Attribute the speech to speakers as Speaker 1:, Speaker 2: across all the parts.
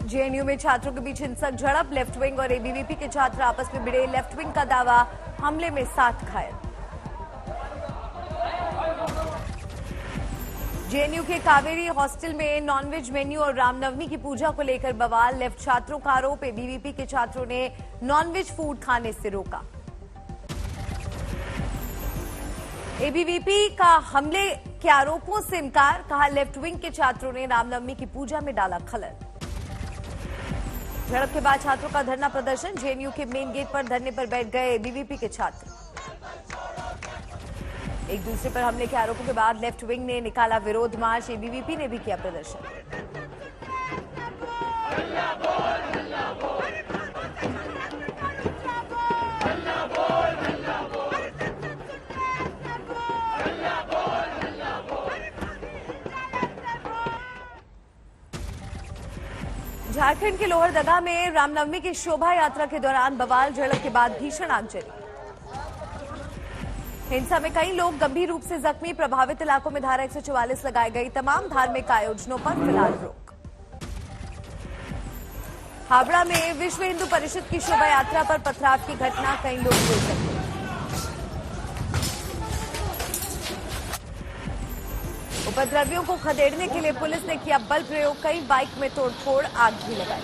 Speaker 1: JNU में छात्रों के बीच हिंसक झड़प, लेफ्ट विंग और एबीवीपी के छात्र आपस में भिड़े। लेफ्ट विंग का दावा, हमले में 7 घायल। जेएनयू के कावेरी हॉस्टल में नॉनवेज मेन्यू और रामनवमी की पूजा को लेकर बवाल। लेफ्ट छात्रों का आरोप, एबीवीपी के छात्रों ने नॉनवेज फूड खाने से रोका। एबीवीपी का हमले के आरोपों से इनकार, कहा लेफ्ट विंग के छात्रों ने रामनवमी की पूजा में डाला खलल। झड़प के बाद छात्रों का धरना प्रदर्शन, जेएनयू के मेन गेट पर धरने पर बैठ गए एबीवीपी के छात्र। एक दूसरे पर हमले के आरोपों के बाद लेफ्ट विंग ने निकाला विरोध मार्च, एबीवीपी ने भी किया प्रदर्शन। झारखंड के लोहरदगा में रामनवमी की शोभा यात्रा के दौरान बवाल, झड़प के बाद भीषण आगजनी। हिंसा में कई लोग गंभीर रूप से जख्मी, प्रभावित इलाकों में धारा 144 लगाई गई। तमाम धार्मिक आयोजनों पर फिलहाल रोक। हावड़ा में विश्व हिंदू परिषद की शोभा यात्रा पर पथराव की घटना, कई लोग हुए जख्मी। उपद्रवियों को खदेड़ने के लिए पुलिस ने किया बल प्रयोग, कई बाइक में तोड़फोड़, आग भी लगाई।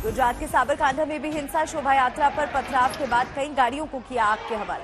Speaker 1: गुजरात के साबरकांठा में भी हिंसा, शोभा यात्रा पर पथराव के बाद कई गाड़ियों को किया आग के हवाले।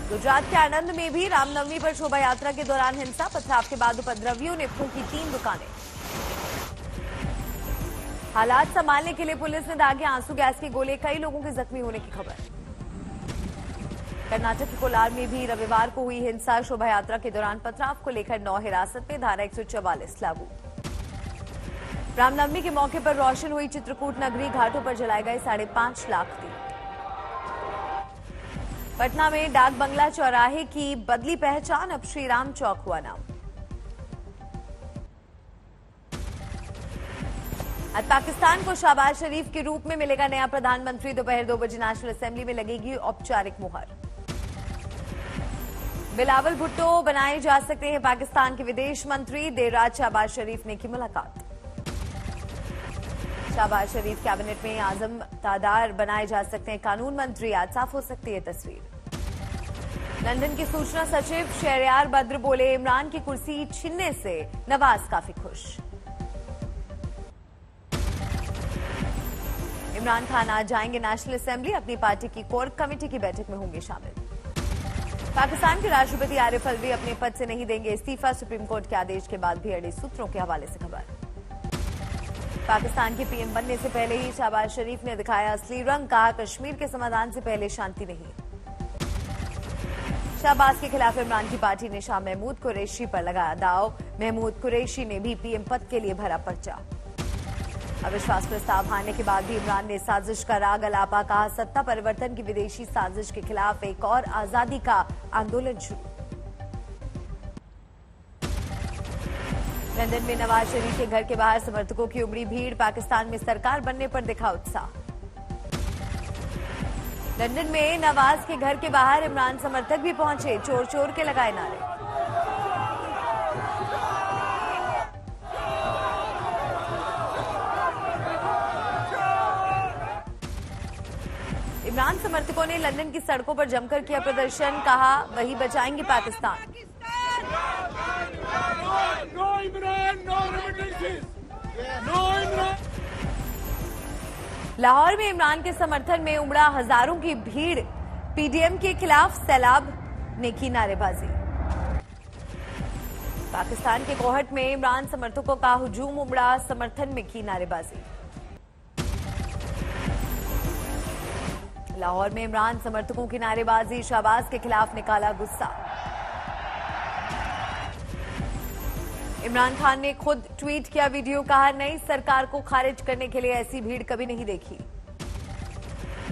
Speaker 1: गुजरात के आनंद में भी रामनवमी पर शोभा यात्रा के दौरान हिंसा, पथराव के बाद उपद्रवियों ने फूंकी 3 दुकानें। हालात संभालने के लिए पुलिस ने दागे आंसू गैस के गोले, कई लोगों के जख्मी होने की खबर। कर्नाटक के कोलार में भी रविवार को हुई हिंसा, शोभा यात्रा के दौरान पथराव को लेकर 9 हिरासत में, धारा 144 लागू। रामनवमी के मौके पर रोशन हुई चित्रकूट नगरी, घाटों पर जलाए गए 5.5 लाख दीप। पटना में डाक बंगला चौराहे की बदली पहचान, अब श्रीराम चौक हुआ नाम। आज पाकिस्तान को शहबाज शरीफ के रूप में मिलेगा नया प्रधानमंत्री, दोपहर 2 बजे नेशनल असेंबली में लगेगी औपचारिक मुहर। बिलावल भुट्टो बनाए जा सकते हैं पाकिस्तान के विदेश मंत्री, देर रात शहबाज शरीफ ने की मुलाकात। शहबाज शरीफ कैबिनेट में आजम तादार बनाए जा सकते हैं कानून मंत्री, आज साफ हो सकती है तस्वीर। लंदन के सूचना सचिव शहरयार बद्र बोले, इमरान की कुर्सी छीनने से नवाज काफी खुश। इमरान खान आज जाएंगे नेशनल असेंबली, अपनी पार्टी की कोर कमेटी की बैठक में होंगे शामिल। पाकिस्तान के राष्ट्रपति आरिफ अलवी अपने पद से नहीं देंगे इस्तीफा, सुप्रीम कोर्ट के आदेश के बाद भी अड़े सूत्रों के हवाले से खबर। पाकिस्तान के पीएम बनने से पहले ही शहबाज शरीफ ने दिखाया असली रंग, कहा कश्मीर के समाधान से पहले शांति नहीं। शहबाज के खिलाफ इमरान की पार्टी ने शाह महमूद कुरैशी पर लगाया दाव, महमूद कुरैशी ने भी पीएम पद के लिए भरा पर्चा। अविश्वास प्रस्ताव हारने के बाद भी इमरान ने साजिश का राग अलापा, कहा सत्ता परिवर्तन की विदेशी साजिश के खिलाफ एक और आजादी का आंदोलन शुरू। लंदन में नवाज शरीफ के घर के बाहर समर्थकों की उमड़ी भीड़, पाकिस्तान में सरकार बनने पर दिखा उत्साह। लंदन में नवाज के घर के बाहर इमरान समर्थक भी पहुंचे, चोर चोर के लगाए नारे। इमरान समर्थकों ने लंदन की सड़कों पर जमकर किया प्रदर्शन, कहा वही बचाएंगे पाकिस्तान। लाहौर में इमरान के समर्थन में उमड़ा हजारों की भीड़, पीडीएम के खिलाफ सैलाब ने की नारेबाजी। पाकिस्तान के कोहट में इमरान समर्थकों का हुजूम उमड़ा, समर्थन में की नारेबाजी। लाहौर में इमरान समर्थकों की नारेबाजी, शहबाज के खिलाफ निकाला गुस्सा। इमरान खान ने खुद ट्वीट किया वीडियो, कहा नई सरकार को खारिज करने के लिए ऐसी भीड़ कभी नहीं देखी।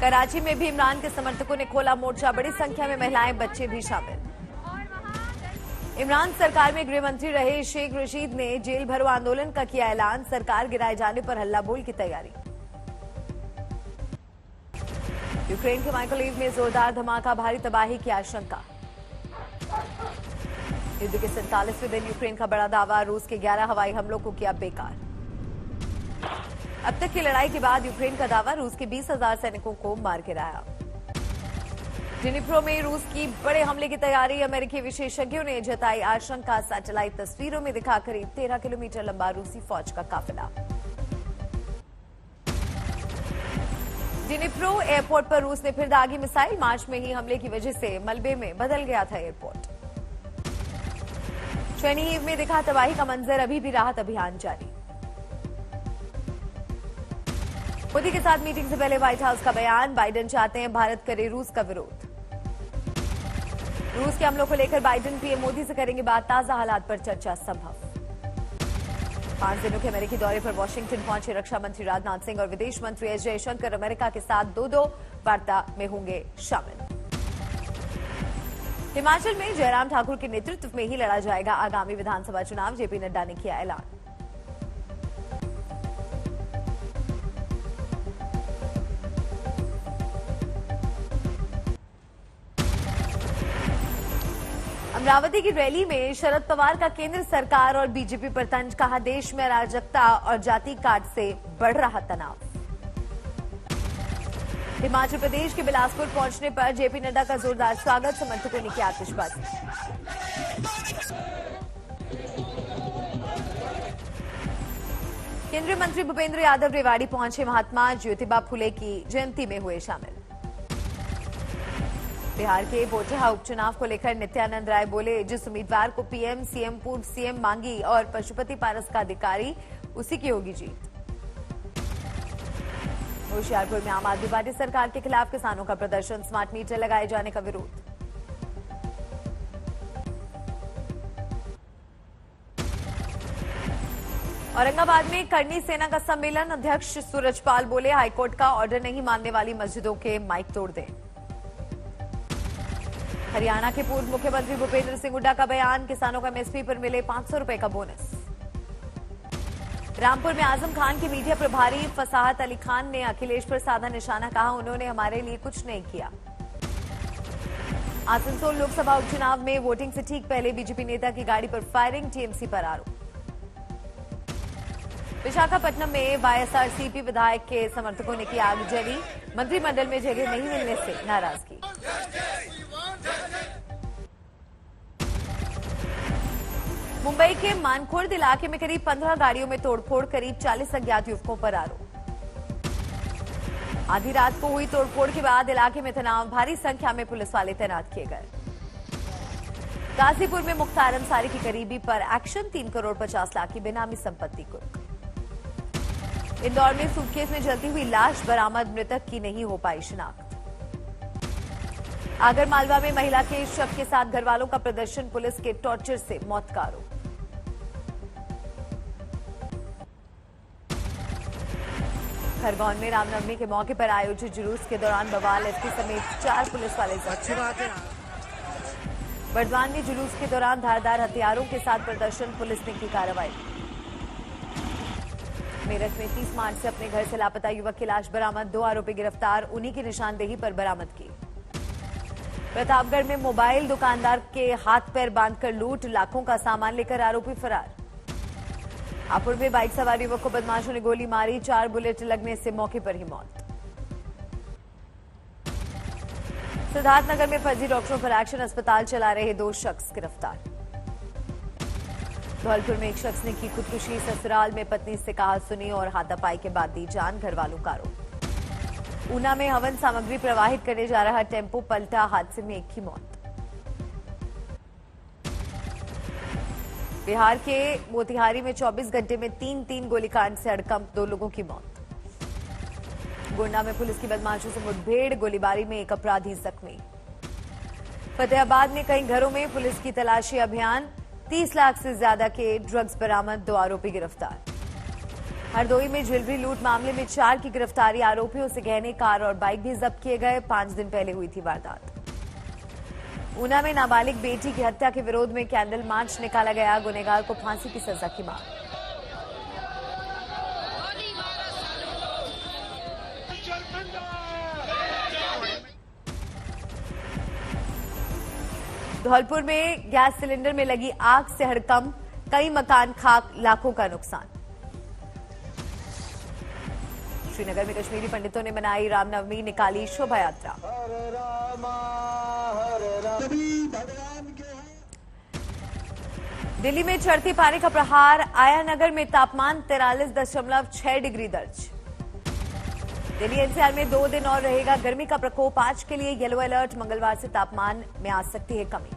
Speaker 1: कराची में भी इमरान के समर्थकों ने खोला मोर्चा, बड़ी संख्या में महिलाएं बच्चे भी शामिल। इमरान सरकार में गृह मंत्री रहे शेख रशीद ने जेल भरो आंदोलन का किया ऐलान, सरकार गिराए जाने पर हल्ला बोल की तैयारी। यूक्रेन के माइकोलेव में जोरदार धमाका, भारी तबाही की आशंका। युद्ध के 47वें दिन यूक्रेन का बड़ा दावा, रूस के 11 हवाई हमलों को किया बेकार। अब तक की लड़ाई के बाद यूक्रेन का दावा, रूस के 20,000 सैनिकों को मार गिराया। डिनिप्रो में रूस की बड़े हमले की तैयारी, अमेरिकी विशेषज्ञों ने जताई आशंका, सैटेलाइट तस्वीरों में दिखा करीब 13 किलोमीटर लंबा रूसी फौज का काफिला। डिनिप्रो एयरपोर्ट पर रूस ने फिर दागी मिसाइल, मार्च में ही हमले की वजह से मलबे में बदल गया था एयरपोर्ट। चेरनीहिव में दिखा तबाही का मंजर, अभी भी राहत अभियान जारी। मोदी के साथ मीटिंग से पहले व्हाइट हाउस का बयान, बाइडेन चाहते हैं भारत करे रूस का विरोध। रूस के हमलों को लेकर बाइडेन पीएम मोदी से करेंगे बात, ताजा हालात पर चर्चा संभव। 5 दिनों के अमेरिकी दौरे पर वॉशिंगटन पहुंचे रक्षा मंत्री राजनाथ सिंह और विदेश मंत्री एस जयशंकर अमेरिका के साथ 2-2 वार्ता में होंगे शामिल। हिमाचल में जयराम ठाकुर के नेतृत्व में ही लड़ा जाएगा आगामी विधानसभा चुनाव, जेपी नड्डा ने किया ऐलान। अमरावती की रैली में शरद पवार का केंद्र सरकार और बीजेपी पर तंज, कहा देश में अराजकता और जाति काट से बढ़ रहा तनाव। हिमाचल प्रदेश के बिलासपुर पहुंचने पर जेपी नड्डा का जोरदार स्वागत, समर्थकों ने किया आतिशबाजी। केंद्रीय मंत्री भूपेंद्र यादव रेवाड़ी पहुंचे, महात्मा ज्योतिबा फुले की जयंती में हुए शामिल। बिहार के बोटेहा उपचुनाव को लेकर नित्यानंद राय बोले, जिस उम्मीदवार को पीएम, सीएम, पूर्व सीएम मांगी और पशुपति पारस का अधिकारी, उसी की होगी जीत। होशियारपुर में आम आदमी पार्टी सरकार के खिलाफ किसानों का प्रदर्शन, स्मार्ट मीटर लगाए जाने का विरोध। औरंगाबाद में करनी सेना का सम्मेलन, अध्यक्ष सूरजपाल बोले, हाईकोर्ट का ऑर्डर नहीं मानने वाली मस्जिदों के माइक तोड़ दें। हरियाणा के पूर्व मुख्यमंत्री भूपेंद्र सिंह हुड्डा का बयान, किसानों को एमएसपी पर मिले 500 रुपए का बोनस। रामपुर में आजम खान के मीडिया प्रभारी फसाहत अली खान ने अखिलेश पर साधा निशाना, कहा उन्होंने हमारे लिए कुछ नहीं किया। आसनसोल लोकसभा उपचुनाव में वोटिंग से ठीक पहले बीजेपी नेता की गाड़ी पर फायरिंग, टीएमसी पर आरोप। विशाखापट्टनम में वाईएसआरसीपी विधायक के समर्थकों ने की आगजनी, मंत्रिमंडल में जगह नहीं मिलने से नाराजगी। मुंबई के मानखुर्द इलाके में करीब 15 गाड़ियों में तोड़फोड़, करीब 40 अज्ञात युवकों पर आरोप। आधी रात को हुई तोड़फोड़ के बाद इलाके में तनाव, भारी संख्या में पुलिस वाले तैनात किए गए। गाजीपुर में मुख्तार अंसारी की करीबी पर एक्शन, 3 करोड़ 50 लाख की बेनामी संपत्ति कुर्क। इंदौर में सूटकेस में जलती हुई लाश बरामद, मृतक की नहीं हो पाई शिनाख्त। आगर मालवा में महिला के शव के साथ घरवालों का प्रदर्शन, पुलिस के टॉर्चर से मौत का आरोप। खरगोन में रामनवमी के मौके पर आयोजित जुलूस के दौरान बवाल, एसपी समेत 4 पुलिस वाले जख्मी। बर्दवान में जुलूस के दौरान धारदार हथियारों के साथ प्रदर्शन, पुलिस ने की कार्रवाई। मेरठ में 30 मार्च से अपने घर से लापता युवक की लाश बरामद, 2 आरोपी गिरफ्तार, उन्हीं की निशानदेही पर बरामद की। प्रतापगढ़ में मोबाइल दुकानदार के हाथ पैर बांधकर लूट, लाखों का सामान लेकर आरोपी फरार। हापुड़ में बाइक सवार युवक को बदमाशों ने गोली मारी, 4 बुलेट लगने से मौके पर ही मौत। सिद्धार्थनगर में फर्जी डॉक्टरों पर एक्शन, अस्पताल चला रहे 2 शख्स गिरफ्तार। धौलपुर में एक शख्स ने की खुदकुशी, ससुराल में पत्नी से कहा सुनी और हाथापाई के बाद दी जान, घरवालों का आरोप। ऊना में हवन सामग्री प्रवाहित करने जा रहा टेम्पो पलटा, हादसे में एक की मौत। बिहार के मोतिहारी में 24 घंटे में 3 गोलीकांड से हड़कंप, 2 लोगों की मौत। गोंडा में पुलिस की बदमाशों से मुठभेड़, गोलीबारी में एक अपराधी जख्मी। फतेहाबाद में कई घरों में पुलिस की तलाशी अभियान, 30 लाख से ज्यादा के ड्रग्स बरामद, 2 आरोपी गिरफ्तार। हरदोई में ज्वेलरी लूट मामले में 4 की गिरफ्तारी, आरोपियों से गहने, कार और बाइक भी जब्त किए गए। 5 दिन पहले हुई थी वारदात। ऊना में नाबालिग बेटी की हत्या के विरोध में कैंडल मार्च निकाला गया, गुनहगार को फांसी की सजा की मांग। धौलपुर में गैस सिलेंडर में लगी आग से हड़कंप, कई मकान खाक, लाखों का नुकसान। श्रीनगर में कश्मीरी पंडितों ने मनाई रामनवमी, निकाली शोभा यात्रा। दिल्ली में चढ़ती पानी का प्रहार, आया नगर में तापमान 43.6 डिग्री दर्ज। दिल्ली एनसीआर में 2 दिन और रहेगा गर्मी का प्रकोप, आज के लिए येलो अलर्ट, मंगलवार से तापमान में आ सकती है कमी।